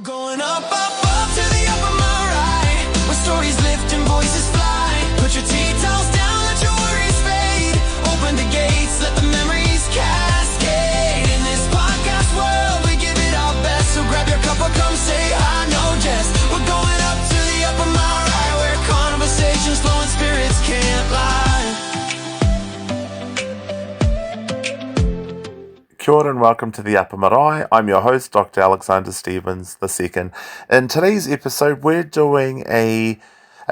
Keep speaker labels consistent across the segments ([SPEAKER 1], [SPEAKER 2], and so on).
[SPEAKER 1] Going up, up, up to the Upper Marae, where stories lift and voices fly. Put your tea towels down, let your worries fade. Open the gates, let the memories cascade. In this podcast world, we give it our best. So grab your cup or come say hi, no jest. We're going up to the Upper Marae, where conversations flow and spirits can't lie.
[SPEAKER 2] Kia ora and welcome to the Upper Marae. I'm your host, Dr. Alexander Stevens II. In today's episode, we're doing a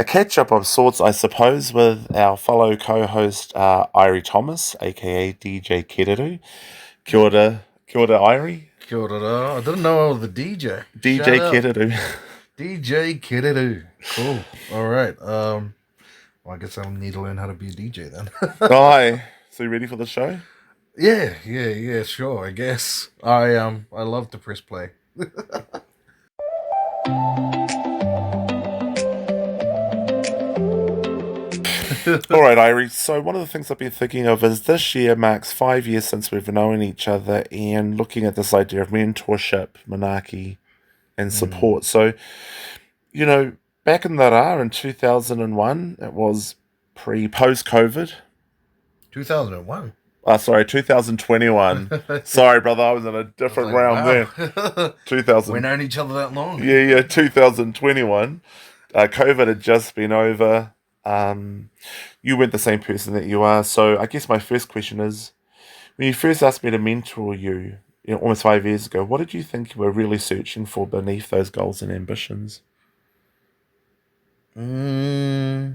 [SPEAKER 2] catch-up of sorts, I suppose, with our fellow co-host, Irie Thomas, aka DJ Kererū. Kia ora, Irie.
[SPEAKER 3] Kia ora. I didn't know I was the DJ.
[SPEAKER 2] DJ Kererū.
[SPEAKER 3] DJ Kererū. Cool. All right. Well, I guess I'll need to learn how to be a DJ then.
[SPEAKER 2] Hi. So you ready for the show?
[SPEAKER 3] Yeah, sure, I guess. I love to press play.
[SPEAKER 2] All right, Irie. So one of the things I've been thinking of is this year marks 5 years since we've known each other and looking at this idea of mentorship, manaki, and support. So, you know, back in the rā in 2001, it was post-COVID.
[SPEAKER 3] 2001?
[SPEAKER 2] 2021. Sorry, brother, I was in a different realm there. 2000.
[SPEAKER 3] We've known each other that long.
[SPEAKER 2] Yeah, 2021. COVID had just been over. You weren't the same person that you are. So I guess my first question is, when you first asked me to mentor you, almost 5 years ago, what did you think you were really searching for beneath those goals and ambitions?
[SPEAKER 3] I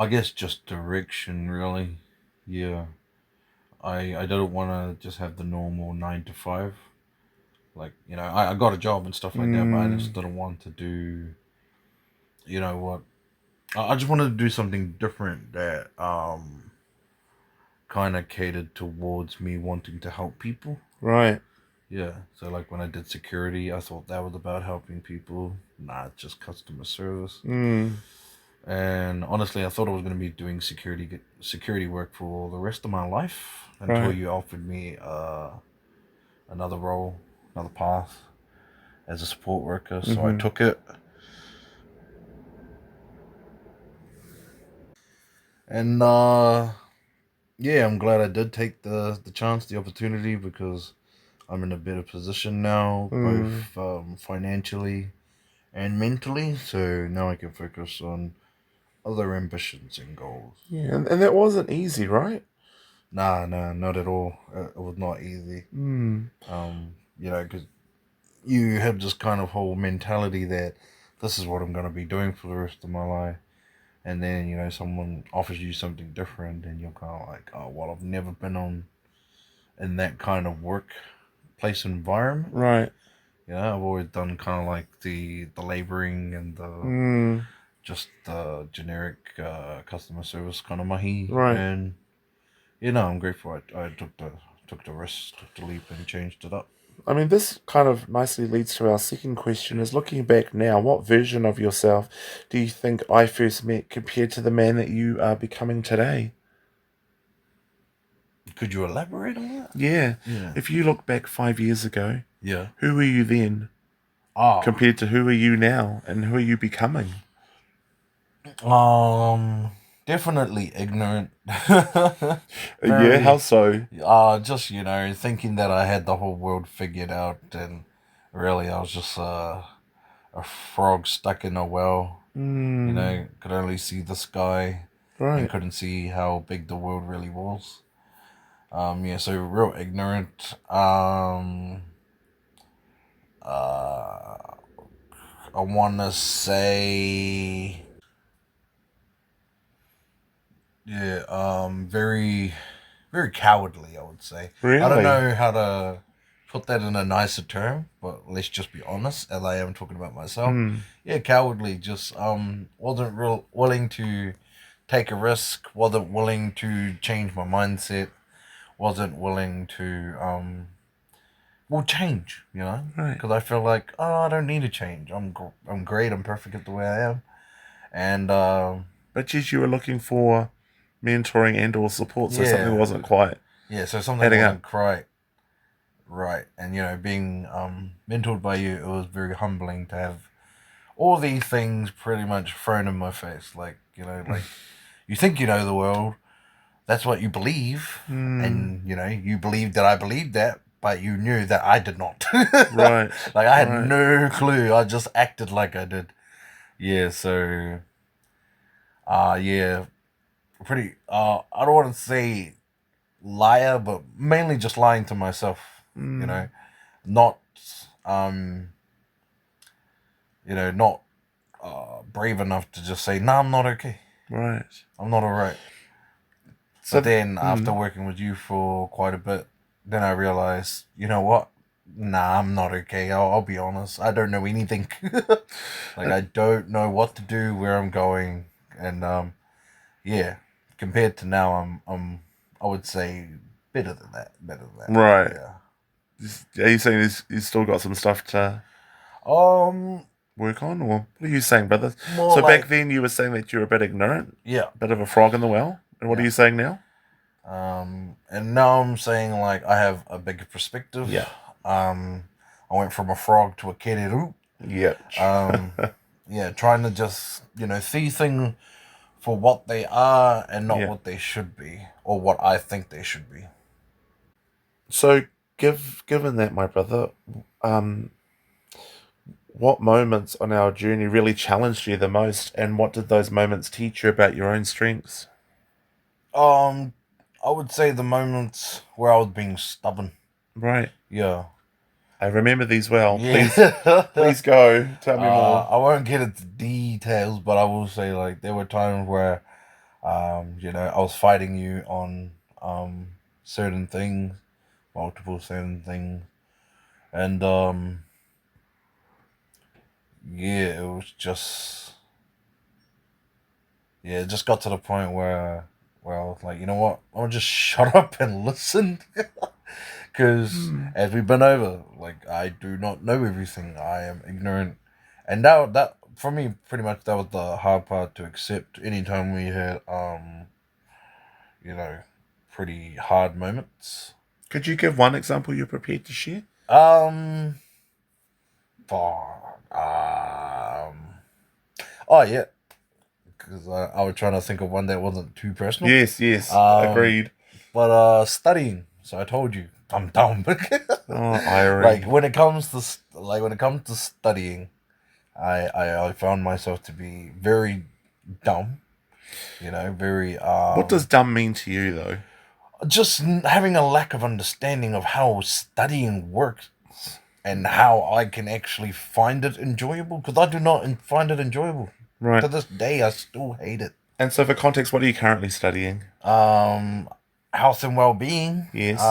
[SPEAKER 3] guess just direction, really. Yeah. I didn't want to just have the normal 9 to 5. Like, I got a job and stuff like that, but I just didn't want to do, what? I just wanted to do something different that kind of catered towards me wanting to help people.
[SPEAKER 2] Right.
[SPEAKER 3] Yeah. So, like, when I did security, I thought that was about helping people. Nah, it's just customer service. And honestly, I thought I was going to be doing security work for the rest of my life until you offered me another role, another path as a support worker. So I took it. And I'm glad I did take the chance, the opportunity, because I'm in a better position now, both financially and mentally. So now I can focus on other ambitions and goals.
[SPEAKER 2] Yeah, and that wasn't easy, right?
[SPEAKER 3] Nah, not at all. It was not easy. Because you have this kind of whole mentality that this is what I'm going to be doing for the rest of my life. And then, someone offers you something different and you're kind of like, oh, well, I've never been in that kind of workplace environment.
[SPEAKER 2] Right.
[SPEAKER 3] I've always done kind of like the laboring and the just the generic customer service kind of mahi.
[SPEAKER 2] Right.
[SPEAKER 3] And, I'm grateful I took the risk, took the leap and changed it up.
[SPEAKER 2] I mean, this kind of nicely leads to our second question, is looking back now, what version of yourself do you think I first met compared to the man that you are becoming today?
[SPEAKER 3] Could you elaborate on that?
[SPEAKER 2] Yeah. If you look back 5 years ago, who were you then compared to who are you now, and who are you becoming?
[SPEAKER 3] Definitely ignorant.
[SPEAKER 2] Yeah, how so?
[SPEAKER 3] Just, thinking that I had the whole world figured out, and really I was just a frog stuck in a well. Could only see the sky and couldn't see how big the world really was. So real ignorant. I want to say... very, very cowardly, I would say.
[SPEAKER 2] Really?
[SPEAKER 3] I don't know how to put that in a nicer term, but let's just be honest, as I am talking about myself. Yeah, cowardly, just wasn't willing to take a risk, wasn't willing to change my mindset, wasn't willing to, change,
[SPEAKER 2] Right.
[SPEAKER 3] Because I feel like, I don't need to change. I'm great, I'm perfect at the way I am. And,
[SPEAKER 2] but yes, you were looking for mentoring and or support, so something wasn't quite
[SPEAKER 3] so something wasn't quite Right. And, you know, being mentored by you, it was very humbling to have all these things pretty much thrown in my face. Like, you know, like, you think you know the world. That's what you believe. And, you know, you believed that I believed that, but you knew that I did not.
[SPEAKER 2] Right.
[SPEAKER 3] Like, I had
[SPEAKER 2] Right.
[SPEAKER 3] no clue. I just acted like I did. Yeah, so... yeah. Pretty... I don't want to say liar, but mainly just lying to myself. You know? Not... you know, not brave enough to just say, "No, I'm not okay.
[SPEAKER 2] Right.
[SPEAKER 3] I'm not alright."
[SPEAKER 2] So
[SPEAKER 3] But then, after working with you for quite a bit, then I realized, you know what? Nah, I'm not okay. I'll be honest. I don't know anything. Like, I don't know what to do, where I'm going, and yeah. Compared to now, I would say better than that. Better than that.
[SPEAKER 2] Right.
[SPEAKER 3] Yeah.
[SPEAKER 2] Are you saying you still got some stuff to work on, or what are you saying, brother?
[SPEAKER 3] More
[SPEAKER 2] So
[SPEAKER 3] like,
[SPEAKER 2] back then you were saying that you were a bit ignorant,
[SPEAKER 3] yeah.
[SPEAKER 2] a bit of a frog in the well, and what are
[SPEAKER 3] Yeah.
[SPEAKER 2] you saying now?
[SPEAKER 3] And now I'm saying, like, I have a bigger perspective.
[SPEAKER 2] Yeah.
[SPEAKER 3] I went from a frog to a kererū.
[SPEAKER 2] Yeah.
[SPEAKER 3] Yeah, trying to just, you know, see things for what they are and not
[SPEAKER 2] Yeah.
[SPEAKER 3] what they should be, or what I think they should be.
[SPEAKER 2] So, given that, my brother, what moments on our journey really challenged you the most, and what did those moments teach you about your own strengths?
[SPEAKER 3] I would say the moments where I was being stubborn.
[SPEAKER 2] Right.
[SPEAKER 3] Yeah.
[SPEAKER 2] I remember these well.
[SPEAKER 3] Yeah.
[SPEAKER 2] Please go. Tell me more.
[SPEAKER 3] I won't get into details, but I will say, like, there were times where, you know, I was fighting you on certain things, multiple certain things, and yeah, it was just, yeah, it just got to the point where, well, like, you know what, I'll just shut up and listen. Because as we've been over, like, I do not know everything. I am ignorant. And now that, for me, pretty much that was the hard part to accept. Anytime we had, you know, pretty hard moments.
[SPEAKER 2] Could you give one example you're prepared to share?
[SPEAKER 3] Oh, yeah. Because I was trying to think of one that wasn't too personal.
[SPEAKER 2] Yes, agreed.
[SPEAKER 3] But studying. So I told you, I'm dumb.
[SPEAKER 2] Irie.
[SPEAKER 3] Like, when it comes to studying, I found myself to be very dumb. You know, very
[SPEAKER 2] What does dumb mean to you, though?
[SPEAKER 3] just having a lack of understanding of how studying works and how I can actually find it enjoyable, because I do not find it enjoyable.
[SPEAKER 2] Right.
[SPEAKER 3] To this day, I still hate it.
[SPEAKER 2] And so, for context, what are you currently studying?
[SPEAKER 3] Health and well-being.
[SPEAKER 2] Yes.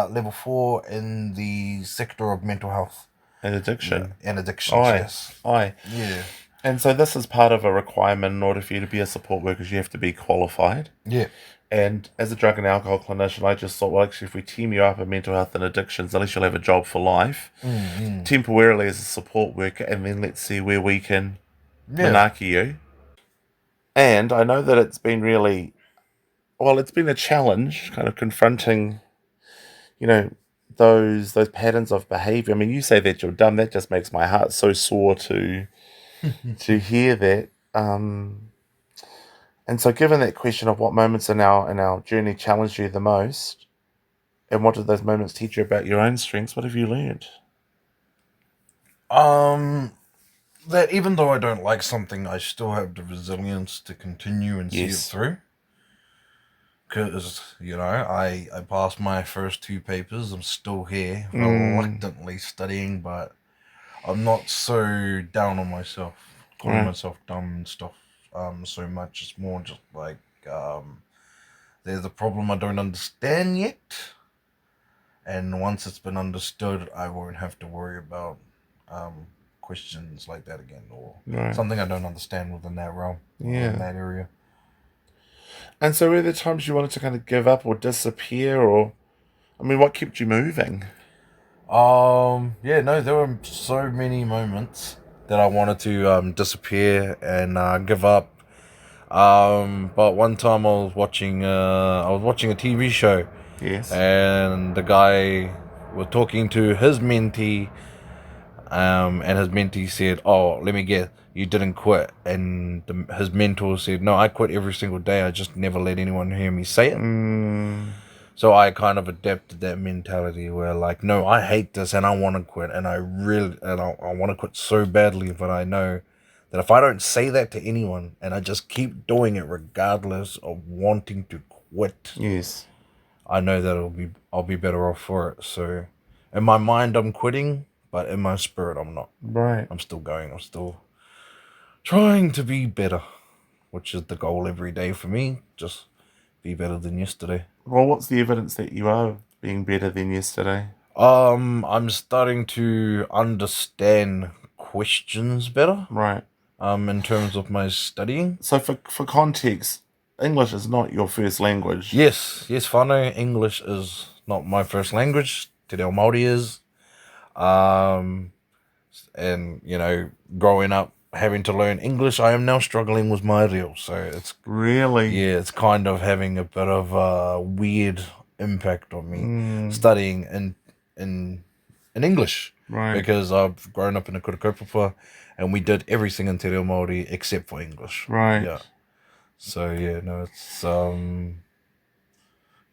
[SPEAKER 3] Level 4 in the sector of mental health
[SPEAKER 2] And addiction.
[SPEAKER 3] and addictions. Yes. Yeah.
[SPEAKER 2] And so this is part of a requirement in order for you to be a support worker. You have to be qualified.
[SPEAKER 3] Yeah.
[SPEAKER 2] And as a drug and alcohol clinician, I just thought, well, actually, if we team you up in mental health and addictions, at least you'll have a job for life, temporarily as a support worker, and then let's see where we can manaki you. And I know that it's been really, well, it's been a challenge, kind of confronting, you know, those patterns of behaviour. I mean, you say that you're dumb. That just makes my heart so sore to hear that. And so, given that question of what moments in our journey challenged you the most, and what did those moments teach you about your own strengths, what have you learned?
[SPEAKER 3] That even though I don't like something, I still have the resilience to continue and see it through. Because, you know, I passed my first 2 papers. I'm still here, reluctantly studying, but I'm not so down on myself, calling myself dumb and stuff so much. It's more just like, there's a problem I don't understand yet. And once it's been understood, I won't have to worry about questions like that again, or something I don't understand within that realm, in that area.
[SPEAKER 2] And so were there times you wanted to kind of give up or disappear, or, I mean, what kept you moving?
[SPEAKER 3] Yeah, no, there were so many moments that I wanted to disappear and give up. But one time I was watching a TV show.
[SPEAKER 2] Yes.
[SPEAKER 3] And the guy was talking to his mentee, and his mentee said, "Oh, let me guess, you didn't quit." And his mentor said, "No, I quit every single day. I just never let anyone hear me say it." So I kind of adapted that mentality where, like, no, I hate this and I want to quit, and I want to quit so badly, but I know that if I don't say that to anyone and I just keep doing it regardless of wanting to quit,
[SPEAKER 2] Yes.
[SPEAKER 3] I know that I'll be better off for it. So in my mind I'm quitting, but in my spirit I'm not.
[SPEAKER 2] Right.
[SPEAKER 3] I'm still going. I'm still trying to be better, which is the goal every day for me. Just be better than yesterday.
[SPEAKER 2] Well, what's the evidence that you are being better than yesterday?
[SPEAKER 3] I'm starting to understand questions better.
[SPEAKER 2] Right.
[SPEAKER 3] In terms of my studying.
[SPEAKER 2] So for context, English is not your first language.
[SPEAKER 3] Yes, whānau, English is not my first language. Te reo Māori is. And, you know, growing up having to learn English, I am now struggling with my reo. So it's
[SPEAKER 2] Really?
[SPEAKER 3] yeah, it's kind of having a bit of a weird impact on me studying in English.
[SPEAKER 2] Right.
[SPEAKER 3] Because I've grown up in a kura kaupapa and we did everything in te reo Māori except for English.
[SPEAKER 2] Right.
[SPEAKER 3] Yeah. So yeah, no, it's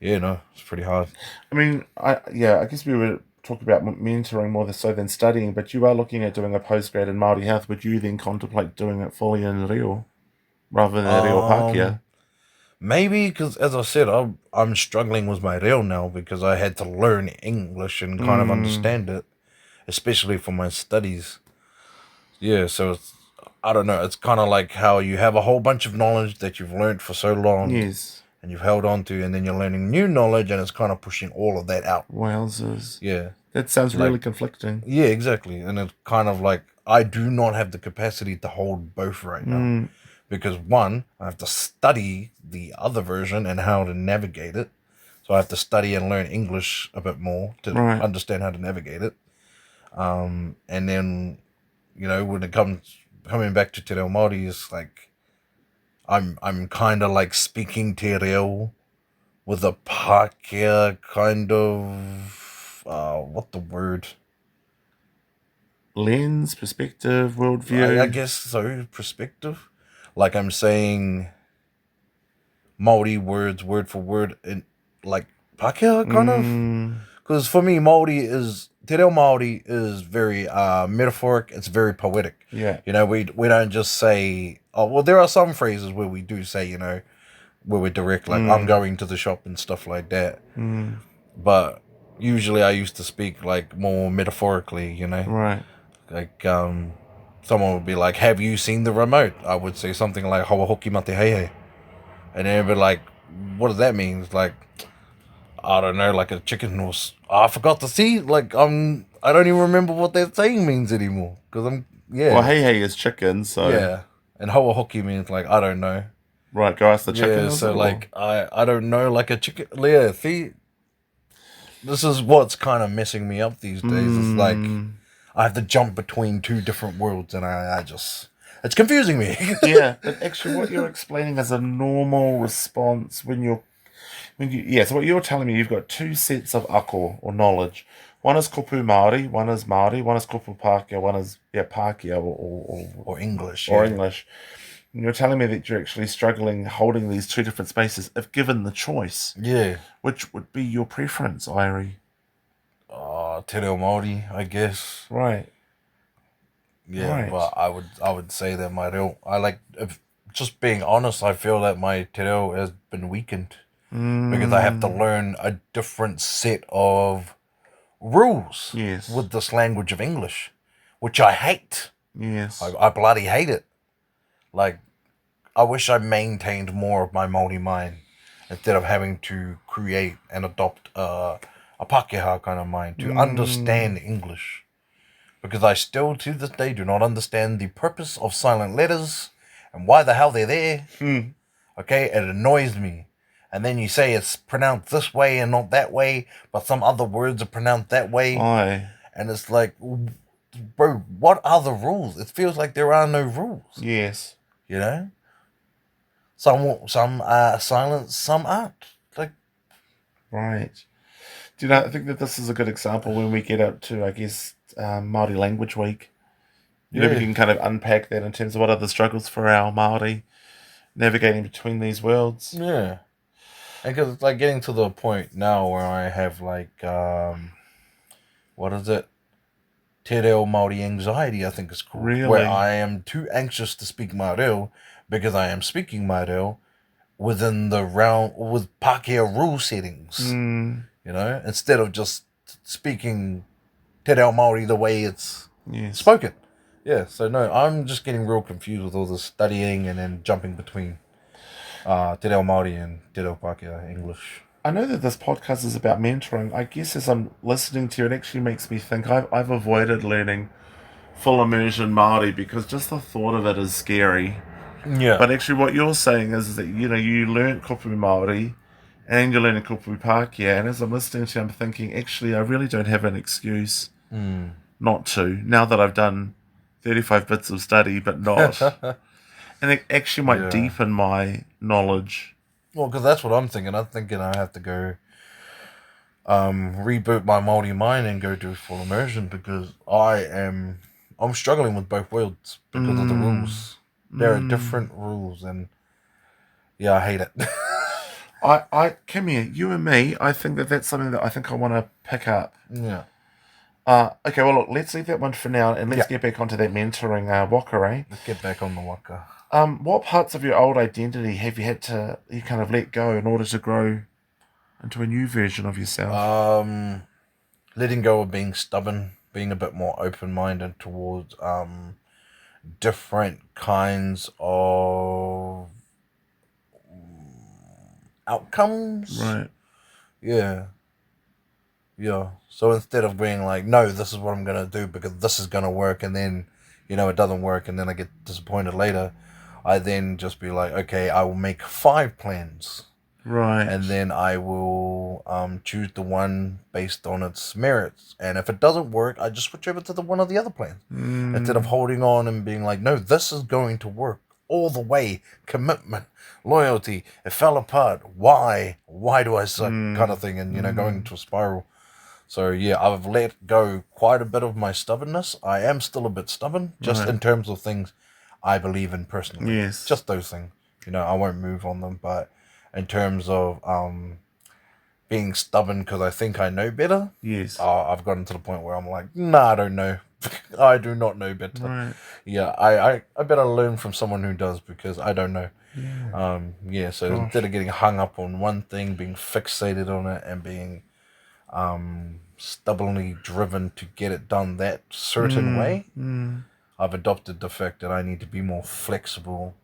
[SPEAKER 3] it's pretty hard.
[SPEAKER 2] I mean, I guess we were talking about mentoring more so than studying, but you are looking at doing a postgrad in Māori health. Would you then contemplate doing it fully in reo rather than reo Pākehā?
[SPEAKER 3] Maybe because, as I said, I'm struggling with my reo now because I had to learn English and kind of understand it, especially for my studies. Yeah, so I don't know. It's kind of like how you have a whole bunch of knowledge that you've learned for so long.
[SPEAKER 2] Yes.
[SPEAKER 3] And you've held on to, and then you're learning new knowledge, and it's kind of pushing all of that out.
[SPEAKER 2] Wowzers.
[SPEAKER 3] Yeah.
[SPEAKER 2] That sounds really conflicting.
[SPEAKER 3] Yeah, exactly. And it's kind of like, I do not have the capacity to hold both right now. Because one, I have to study the other version and how to navigate it. So I have to study and learn English a bit more to understand how to navigate it. And then, you know, when it comes coming back to te reo Māori, it's like, I'm kind of like speaking te reo with a Pākehā kind of, what the word?
[SPEAKER 2] Lens, perspective, worldview.
[SPEAKER 3] I guess so, perspective. Like I'm saying Māori words word for word in like Pākehā kind of. Because for me, te reo Māori is very metaphoric. It's very poetic.
[SPEAKER 2] Yeah.
[SPEAKER 3] You know, we don't just say, oh, well, there are some phrases where we do say, you know, where we're direct, like I'm going to the shop and stuff like that. But usually I used to speak like more metaphorically, you know.
[SPEAKER 2] Right.
[SPEAKER 3] Like someone would be like, have you seen the remote? I would say something like hawa hoki mate hei. And they'd be like, what does that mean? It's like, I don't know, like a chicken was. I forgot to see. Like I don't even remember what that saying means anymore. Because
[SPEAKER 2] Well, hey is chicken, so
[SPEAKER 3] yeah. And hawa hoki means like I don't know.
[SPEAKER 2] Right, go ask the chicken.
[SPEAKER 3] Yeah, so like I don't know, like a chicken. Yeah, see, this is what's kind of messing me up these days. It's like I have to jump between two different worlds, and I just it's confusing me.
[SPEAKER 2] Yeah, but actually, what you're explaining is a normal response when you so what you're telling me, you've got two sets of ako or knowledge. One is kupu Māori, one is kupu Pākehā, one is Pākehā
[SPEAKER 3] or English.
[SPEAKER 2] Or English. And you're telling me that you're actually struggling holding these two different spaces if given the choice.
[SPEAKER 3] Yeah.
[SPEAKER 2] Which would be your preference, Irie?
[SPEAKER 3] Te reo Māori, I guess.
[SPEAKER 2] Right.
[SPEAKER 3] Yeah,
[SPEAKER 2] right.
[SPEAKER 3] But I would say that my reo, just being honest, I feel that my te reo has been weakened. Because I have to learn a different set of rules with this language of English, which I hate.
[SPEAKER 2] Yes.
[SPEAKER 3] I bloody hate it. Like, I wish I maintained more of my Māori mind instead of having to create and adopt a Pākehā kind of mind to understand English. Because I still, to this day, do not understand the purpose of silent letters and why the hell they're there. Okay, it annoys me. And then you say it's pronounced this way and not that way, but some other words are pronounced that way.
[SPEAKER 2] Aye.
[SPEAKER 3] And it's like, bro, what are the rules? It feels like there are no rules.
[SPEAKER 2] Yes.
[SPEAKER 3] You know? Some are silent, some aren't. Like,
[SPEAKER 2] right. Do you know, I think that this is a good example when we get up to, I guess, Māori Language Week. You know, we can kind of unpack that in terms of what are the struggles for our Māori navigating between these worlds.
[SPEAKER 3] Yeah. And because it's like getting to the point now where I have like, what is it? Te reo Māori anxiety, I think it's called.
[SPEAKER 2] Really?
[SPEAKER 3] Where I am too anxious to speak Māori because I am speaking Māori within the realm, with Pākehā rule settings.
[SPEAKER 2] Mm.
[SPEAKER 3] You know, instead of just speaking Te reo Māori the way it's spoken. Yeah, so no, I'm just getting real confused with all this studying and then jumping between Te reo Māori and Te reo Pākehā English.
[SPEAKER 2] I know that this podcast is about mentoring. I guess as I'm listening to you, it actually makes me think I've avoided learning full immersion Māori because just the thought of it is scary.
[SPEAKER 3] Yeah.
[SPEAKER 2] But actually what you're saying is that, you know, you learn kupu Māori and you're learning kupu Pākehā, and as I'm listening to you, I'm thinking, actually, I really don't have an excuse not to, now that I've done 35 bits of study, but not. And it actually might deepen my knowledge.
[SPEAKER 3] Well, because that's what I'm thinking. I'm thinking I have to go reboot my Māori mind and go do full immersion because I'm struggling with both worlds because of the rules. There are different rules, and yeah, I hate it.
[SPEAKER 2] I come here, you and me, I think that's something that I think I want to pick up.
[SPEAKER 3] Yeah.
[SPEAKER 2] Okay, well, look, let's leave that one for now, and let's get back onto that mentoring whakaaro.
[SPEAKER 3] Let's get back on the waka.
[SPEAKER 2] What parts of your old identity have you had to kind of let go in order to grow into a new version of yourself?
[SPEAKER 3] Letting go of being stubborn, being a bit more open-minded towards different kinds of outcomes.
[SPEAKER 2] Right.
[SPEAKER 3] Yeah. So instead of being like, no, this is what I'm going to do because this is going to work, and then, you know, it doesn't work, and then I get disappointed later, I then just be like, okay, I will make 5 plans.
[SPEAKER 2] Right.
[SPEAKER 3] And then I will choose the one based on its merits. And if it doesn't work, I just switch over to the one of the other plans. Instead of holding on and being like, no, this is going to work all the way. Commitment, loyalty. It fell apart. Why? Why do I suck? Kind of thing. And, you know, going into a spiral. So, yeah, I've let go quite a bit of my stubbornness. I am still a bit stubborn, just in terms of things I believe in personally.
[SPEAKER 2] Yes.
[SPEAKER 3] Just those things. You know, I won't move on them. But in terms of being stubborn because I think I know better,
[SPEAKER 2] yes,
[SPEAKER 3] I've gotten to the point where I'm like, nah, I don't know. I do not know better.
[SPEAKER 2] Right.
[SPEAKER 3] Yeah, I better learn from someone who does because I don't know.
[SPEAKER 2] Yeah.
[SPEAKER 3] So instead of getting hung up on one thing, being fixated on it, and being stubbornly driven to get it done that certain way, I've adopted the fact that I need to be more flexible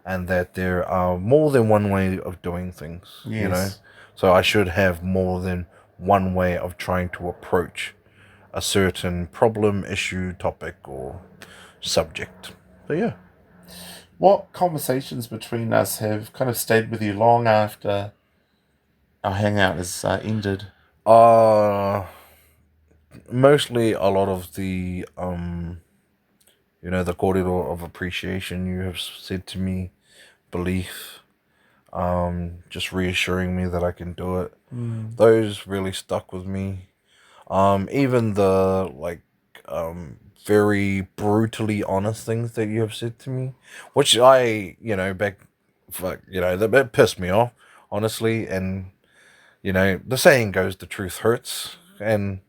[SPEAKER 3] and that there are more than one way of doing things, you know? So I should have more than one way of trying to approach a certain problem, issue, topic, or subject. But yeah.
[SPEAKER 2] What conversations between us have kind of stayed with you long after our hangout has ended?
[SPEAKER 3] Mostly a lot of the, you know, the kōrero of appreciation you have said to me, belief, just reassuring me that I can do it. Those really stuck with me. Even the, like, very brutally honest things that you have said to me, which I, you know, that pissed me off, honestly. And, you know, the saying goes, the truth hurts. And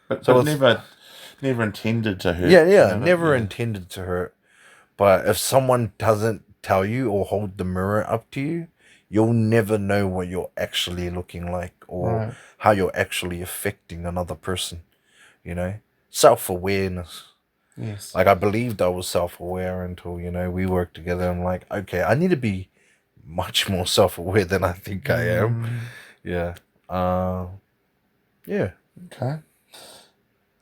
[SPEAKER 2] But
[SPEAKER 3] so
[SPEAKER 2] never intended to hurt.
[SPEAKER 3] Yeah, never intended to hurt. But if someone doesn't tell you or hold the mirror up to you, you'll never know what you're actually looking like or how you're actually affecting another person, you know? Self-awareness.
[SPEAKER 2] Yes.
[SPEAKER 3] Like, I believed I was self-aware until, you know, we worked together. And like, okay, I need to be much more self-aware than I think I am. Yeah. Yeah.
[SPEAKER 2] Okay.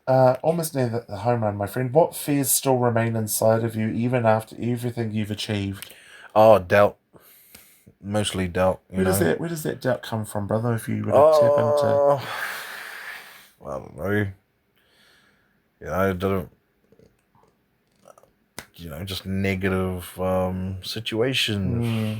[SPEAKER 2] Almost near the home run, my friend. What fears still remain inside of you even after everything you've achieved?
[SPEAKER 3] Oh, doubt. Mostly doubt.
[SPEAKER 2] Where does that doubt come from, brother? If you were to tap into,
[SPEAKER 3] I don't know. Yeah, I don't. You know, just negative situations.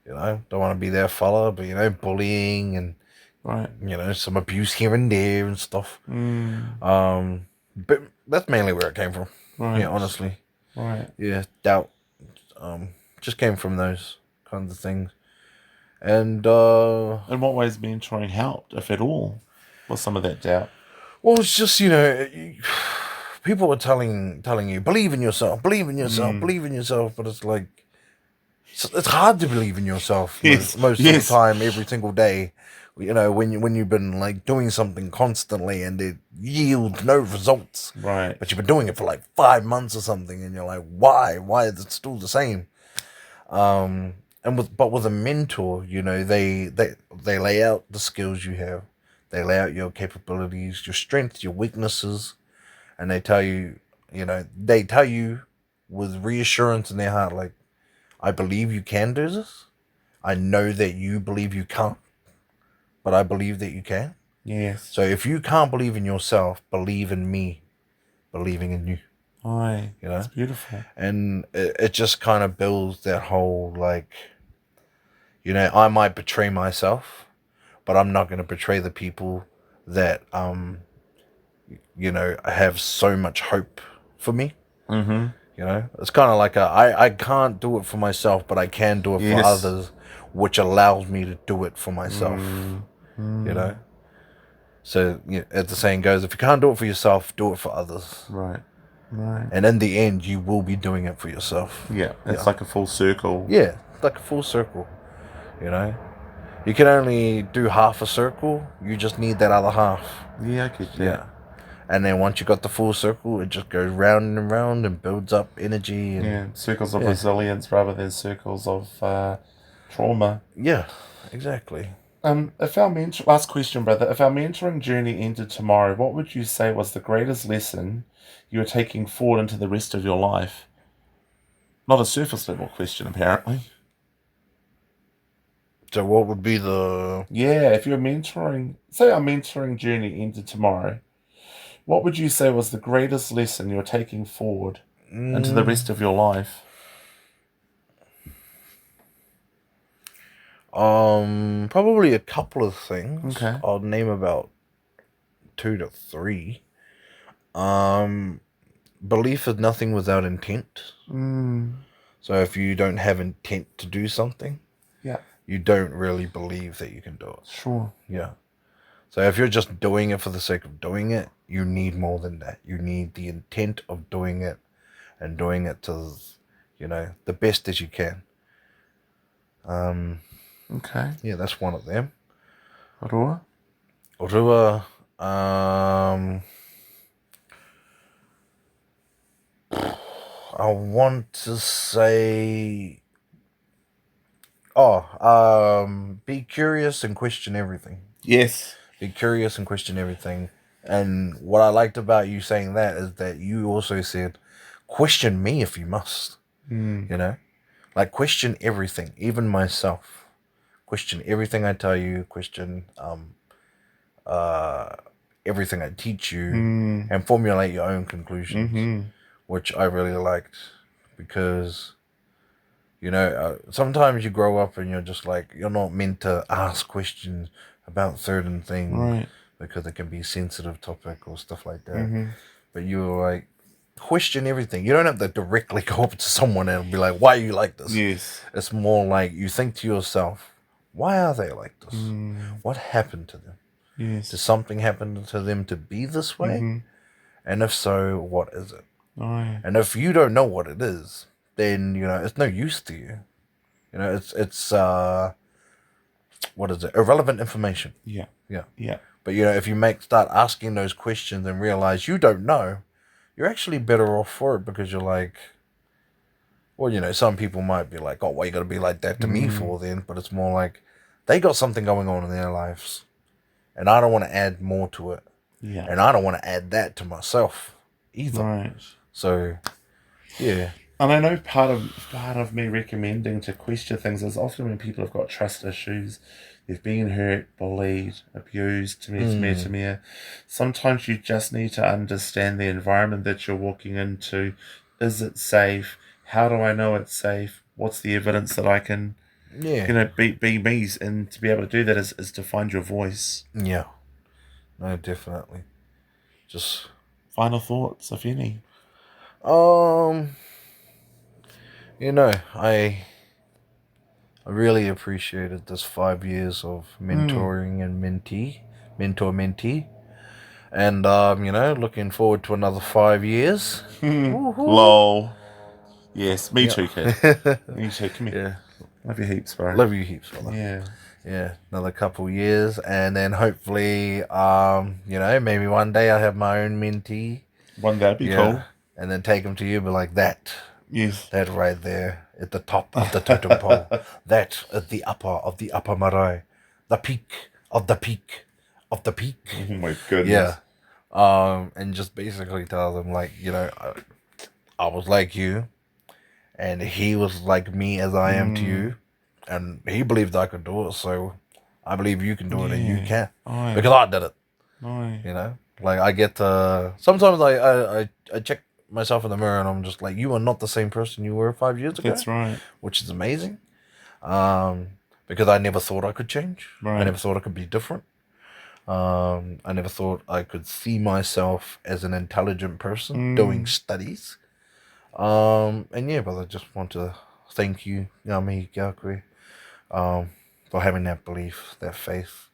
[SPEAKER 3] You know, don't want to be that fella, but you know, bullying and
[SPEAKER 2] Right.
[SPEAKER 3] You know, some abuse here and there and stuff. But that's mainly where it came from.
[SPEAKER 2] Right.
[SPEAKER 3] Yeah, honestly.
[SPEAKER 2] Right.
[SPEAKER 3] Yeah, doubt. Just came from those kinds of things. And
[SPEAKER 2] In what ways mentoring helped, if at all, with some of that doubt?
[SPEAKER 3] well, it's just, you know, people were telling you, believe in yourself, believe in yourself, believe in yourself, but it's like it's hard to believe in yourself
[SPEAKER 2] Yes,
[SPEAKER 3] most of
[SPEAKER 2] yes.
[SPEAKER 3] the time, every single day. You know, when you've been like doing something constantly and it yields no results,
[SPEAKER 2] Right.
[SPEAKER 3] but you've been doing it for like 5 months or something, and you're like, why? Why is it still the same? And with a mentor, you know, they lay out the skills you have, they lay out your capabilities, your strengths, your weaknesses, and they tell you, you know, they tell you with reassurance in their heart, like, I believe you can do this. I know that you believe you can't, but I believe that you can.
[SPEAKER 2] Yes.
[SPEAKER 3] So if you can't believe in yourself, believe in me, believing in you.
[SPEAKER 2] Aye.
[SPEAKER 3] You know,
[SPEAKER 2] It's beautiful.
[SPEAKER 3] and it just kind of builds that whole, like, you know, I might betray myself, but I'm not going to betray the people that you know, have so much hope for me.
[SPEAKER 2] Mm-hmm.
[SPEAKER 3] You know, it's kind of like I can't do it for myself, but I can do it for
[SPEAKER 2] Yes.
[SPEAKER 3] others, which allows me to do it for myself. You know, so as the saying goes, if you can't do it for yourself, do it for others.
[SPEAKER 2] Right. Right.
[SPEAKER 3] And in the end, you will be doing it for yourself.
[SPEAKER 2] Yeah. It's like a full circle.
[SPEAKER 3] Yeah, like a full circle. You know, you can only do half a circle. You just need that other half.
[SPEAKER 2] Yeah, I get that.
[SPEAKER 3] Yeah. And then once you got the full circle, it just goes round and round and builds up energy. And,
[SPEAKER 2] Yeah. Circles of resilience rather than circles of trauma.
[SPEAKER 3] yeah, exactly.
[SPEAKER 2] If our last question, brother, if our mentoring journey ended tomorrow, what would you say was the greatest lesson you are taking forward into the rest of your life? Not a surface level question, apparently.
[SPEAKER 3] So what would be the...
[SPEAKER 2] Yeah, if you're mentoring, say our mentoring journey ended tomorrow, what would you say was the greatest lesson you're taking forward into the rest of your life?
[SPEAKER 3] Probably a couple of things.
[SPEAKER 2] Okay.
[SPEAKER 3] I'll name about 2 to 3. Belief is nothing without intent. So if you don't have intent to do something,
[SPEAKER 2] Yeah,
[SPEAKER 3] you don't really believe that you can do it.
[SPEAKER 2] sure.
[SPEAKER 3] Yeah. So if you're just doing it for the sake of doing it, you need more than that. You need the intent of doing it and doing it to, you know, the best as you can.
[SPEAKER 2] Okay.
[SPEAKER 3] Yeah, that's one of them.
[SPEAKER 2] Roa?
[SPEAKER 3] Rua, I want to say, be curious and question everything.
[SPEAKER 2] Yes.
[SPEAKER 3] Be curious and question everything. And what I liked about you saying that is that you also said, question me if you must. You know, like, question everything, even myself. Question everything I tell you. Question everything I teach you, and formulate your own conclusions, which I really liked, because, you know, sometimes you grow up and you're just like, you're not meant to ask questions about certain things,
[SPEAKER 2] Right.
[SPEAKER 3] because it can be a sensitive topic or stuff like that. But you're like, question everything. You don't have to directly go up to someone and be like, why are you like this?
[SPEAKER 2] Yes.
[SPEAKER 3] It's more like you think to yourself, why are they like this? What happened to them?
[SPEAKER 2] Yes.
[SPEAKER 3] Did something happen to them to be this way? And if so, what is it?
[SPEAKER 2] Aye.
[SPEAKER 3] And if you don't know what it is, then, you know, it's no use to you. You know, it's what is it? Irrelevant information.
[SPEAKER 2] Yeah.
[SPEAKER 3] Yeah.
[SPEAKER 2] Yeah.
[SPEAKER 3] But, you know, if you start asking those questions and realize you don't know, you're actually better off for it, because you're like, well, you know, some people might be like, oh, why you got to be like that to me for then? But it's more like, they got something going on in their lives, and I don't want to add more to it.
[SPEAKER 2] Yeah.
[SPEAKER 3] And I don't want to add that to myself either.
[SPEAKER 2] Right.
[SPEAKER 3] So, yeah.
[SPEAKER 2] And I know part of me recommending to question things is often when people have got trust issues, they've been hurt, bullied, abused, me. Sometimes you just need to understand the environment that you're walking into. Is it safe? How do I know it's safe? What's the evidence that I can
[SPEAKER 3] Yeah.
[SPEAKER 2] Be me, and to be able to do that is to find your voice.
[SPEAKER 3] Yeah. No, definitely. Just
[SPEAKER 2] Final thoughts, if any.
[SPEAKER 3] um, I really appreciated this 5 years of mentoring and mentor-mentee. And, looking forward to another 5 years.
[SPEAKER 2] Lol. Yes, me
[SPEAKER 3] Yeah.
[SPEAKER 2] too, kid. Me too. Come here.
[SPEAKER 3] Yeah.
[SPEAKER 2] Love you heaps, bro.
[SPEAKER 3] Love you heaps, brother.
[SPEAKER 2] Yeah.
[SPEAKER 3] Yeah. Another couple years. And then hopefully, maybe one day I'll have my own mentee.
[SPEAKER 2] One that'd be cool.
[SPEAKER 3] And then take them to you, but like that.
[SPEAKER 2] Yes.
[SPEAKER 3] That right there at the top of the totem pole. That at the Upper Marae. The peak of the peak of the peak.
[SPEAKER 2] Oh my goodness.
[SPEAKER 3] Yeah. And just basically tell them, like, I was like you, and he was like me as I am to you, and he believed I could do it, so I believe you can do it, and you can.
[SPEAKER 2] Aye.
[SPEAKER 3] Because I did it.
[SPEAKER 2] Aye.
[SPEAKER 3] Like, I get sometimes I check myself in the mirror and I'm just like, you are not the same person you were 5 years ago.
[SPEAKER 2] That's right.
[SPEAKER 3] Which is amazing. Because I never thought I could change.
[SPEAKER 2] Right.
[SPEAKER 3] I never thought I could be different. I never thought I could see myself as an intelligent person doing studies. And yeah, but I just want to thank you, Ngami Kiakwe, for having that belief, that faith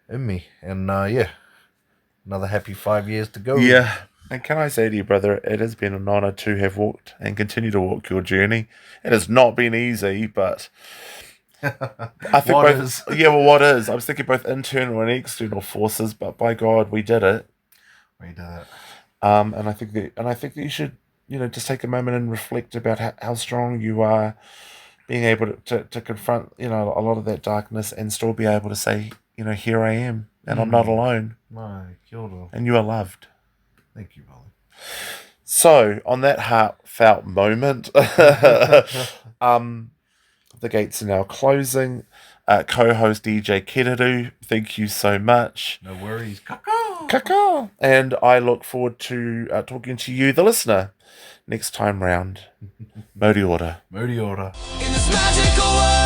[SPEAKER 3] in me. And another happy 5 years to go.
[SPEAKER 2] Yeah. And can I say to you, brother, it has been an honour to have walked and continue to walk your journey. It has not been easy, but I think
[SPEAKER 3] What
[SPEAKER 2] both
[SPEAKER 3] is?
[SPEAKER 2] Yeah, well, what is? I was thinking both internal and external forces, but by God, we did it.
[SPEAKER 3] We did it.
[SPEAKER 2] And I think that you should, just take a moment and reflect about how strong you are, being able to confront, a lot of that darkness and still be able to say, here I am, and I'm not alone,
[SPEAKER 3] My kia ora.
[SPEAKER 2] and you are loved.
[SPEAKER 3] Thank you, brother.
[SPEAKER 2] So, on that heartfelt moment, the gates are now closing. Co-host DJ Kererū, thank you so much.
[SPEAKER 3] No worries. Kaka.
[SPEAKER 2] Kaka. And I look forward to talking to you, the listener, next time round. Mori ora.
[SPEAKER 3] Modi ora.
[SPEAKER 1] In this magical world.